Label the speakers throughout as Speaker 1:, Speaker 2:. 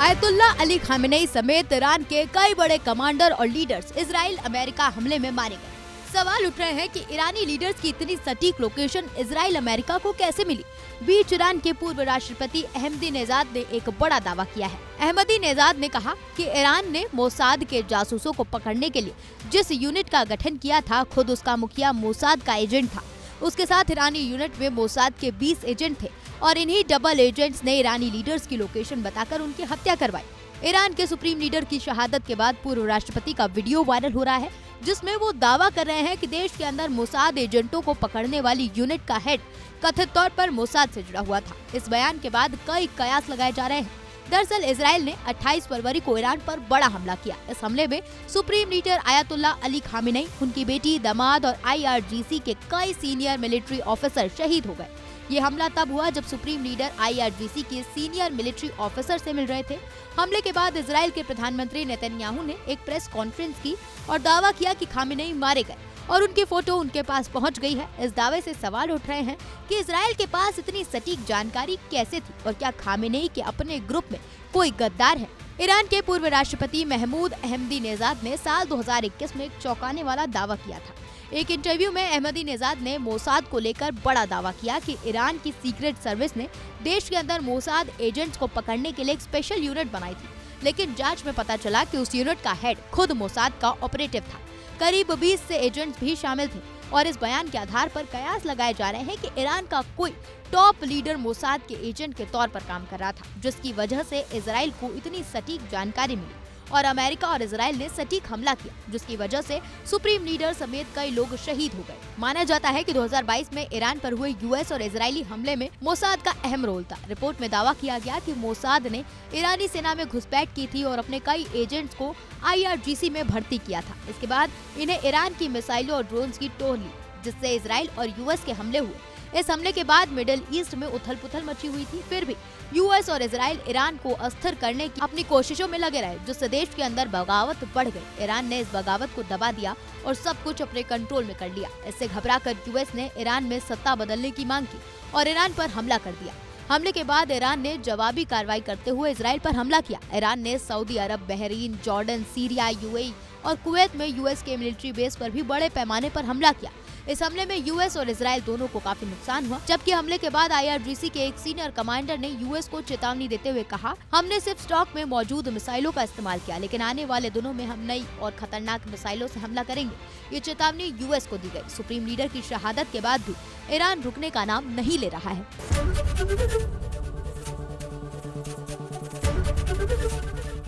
Speaker 1: Ayatollah Ali Khamenei समेत Iran के कई बड़े कमांडर और लीडर्स इजराइल अमेरिका हमले में मारे गए। सवाल उठ रहे हैं कि ईरानी लीडर्स की इतनी सटीक लोकेशन इजराइल अमेरिका को कैसे मिली। बीच ईरान के पूर्व राष्ट्रपति अहमदीनेजाद ने एक बड़ा दावा किया है। अहमदीनेजाद ने कहा कि ईरान ने मोसाद के जासूसों को पकड़ने के लिए जिस यूनिट का गठन किया था, खुद उसका मुखिया मोसाद का एजेंट था। उसके साथ ईरानी यूनिट में मोसाद के 20 एजेंट थे और इन्हीं डबल एजेंट्स ने ईरानी लीडर्स की लोकेशन बताकर उनकी हत्या करवाई। ईरान के सुप्रीम लीडर की शहादत के बाद पूर्व राष्ट्रपति का वीडियो वायरल हो रहा है, जिसमें वो दावा कर रहे हैं कि देश के अंदर मोसाद एजेंटों को पकड़ने वाली यूनिट का हेड कथित तौर पर मोसाद से जुड़ा हुआ था। इस बयान के बाद कई कयास लगाए जा रहे हैं। दरअसल इजराइल ने 28 फरवरी को ईरान पर बड़ा हमला किया। इस हमले में supreme leader ayatollah Ali Khamenei, उनकी बेटी, दामाद और IRGC के कई सीनियर मिलिट्री ऑफिसर शहीद हो गए। ये हमला तब हुआ जब सुप्रीम लीडर IRGC के सीनियर मिलिट्री ऑफिसर से मिल रहे थे। हमले के बाद इजराइल के प्रधानमंत्री नेतन्याहू ने एक प्रेस कॉन्फ्रेंस की और दावा किया कि खामेनेई मारे गए और उनकी फोटो उनके पास पहुंच गई है। इस दावे से सवाल उठ रहे हैं कि इजराइल के पास इतनी सटीक जानकारी कैसे थी और क्या खामेनेई के अपने ग्रुप में कोई गद्दार है। ईरान के पूर्व राष्ट्रपति महमूद अहमदीनेजाद ने साल 2021 में एक चौंकाने वाला दावा किया था। एक इंटरव्यू में अहमदीनेजाद ने मोसाद को लेकर बड़ा दावा किया कि ईरान की सीक्रेट सर्विस ने देश के अंदर मोसाद एजेंट्स को पकड़ने के लिए एक स्पेशल यूनिट बनाई थी, लेकिन जांच में पता चला कि उस यूनिट का हेड खुद मोसाद का ऑपरेटिव था। करीब 20 से एजेंट्स भी शामिल थे और इस बयान के आधार पर कयास लगाए जा रहे हैं कि ईरान का कोई टॉप लीडर मोसाद के एजेंट के तौर पर काम कर रहा था, जिसकी वजह से इजराइल को इतनी सटीक जानकारी मिली और अमेरिका और इजराइल ने सटीक हमला किया, जिसकी वजह से सुप्रीम लीडर समेत कई लोग शहीद हो गए। माना जाता है कि 2022 में ईरान पर हुए US और इजरायली हमले में मोसाद का अहम रोल था। रिपोर्ट में दावा किया गया कि मोसाद ने ईरानी सेना में घुसपैठ की थी और अपने कई एजेंट्स को IRGC में भर्ती किया था। इसके बाद इन्हें ईरान की मिसाइलों और ड्रोन्स की टोह ली, जिससे इजराइल और US के हमले हुए। इस हमले के बाद मिडिल ईस्ट में उथल-पुथल मची हुई थी। फिर भी US और इजराइल ईरान को अस्थिर करने की अपनी कोशिशों में लगे रहे, जिससे देश के अंदर बगावत बढ़ गई। ईरान ने इस बगावत को दबा दिया और सब कुछ अपने कंट्रोल में कर लिया। इससे घबराकर US ने ईरान में सत्ता बदलने की मांग की और ईरान पर हमला कर दिया। हमले के बाद ईरान ने जवाबी कार्रवाई करते हुए इजराइल पर हमला किया। ईरान ने सऊदी अरब, बहरीन, जॉर्डन, सीरिया, UAE और कुवैत में US के मिलिट्री बेस पर भी बड़े पैमाने पर हमला किया। इस हमले में US और इजराइल दोनों को काफी नुकसान हुआ, जबकि हमले के बाद IRGC के एक सीनियर कमांडर ने US को चेतावनी देते हुए कहा, हमने सिर्फ स्टॉक में मौजूद मिसाइलों का इस्तेमाल किया, लेकिन आने वाले दिनों में हम नई और खतरनाक मिसाइलों से हमला करेंगे। ये चेतावनी US को दी गई। सुप्रीम लीडर की शहादत के बाद भी ईरान रुकने का नाम नहीं ले रहा है।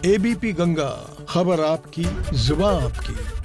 Speaker 2: ABP गंगा, खबर आपकी, जुबान आपकी।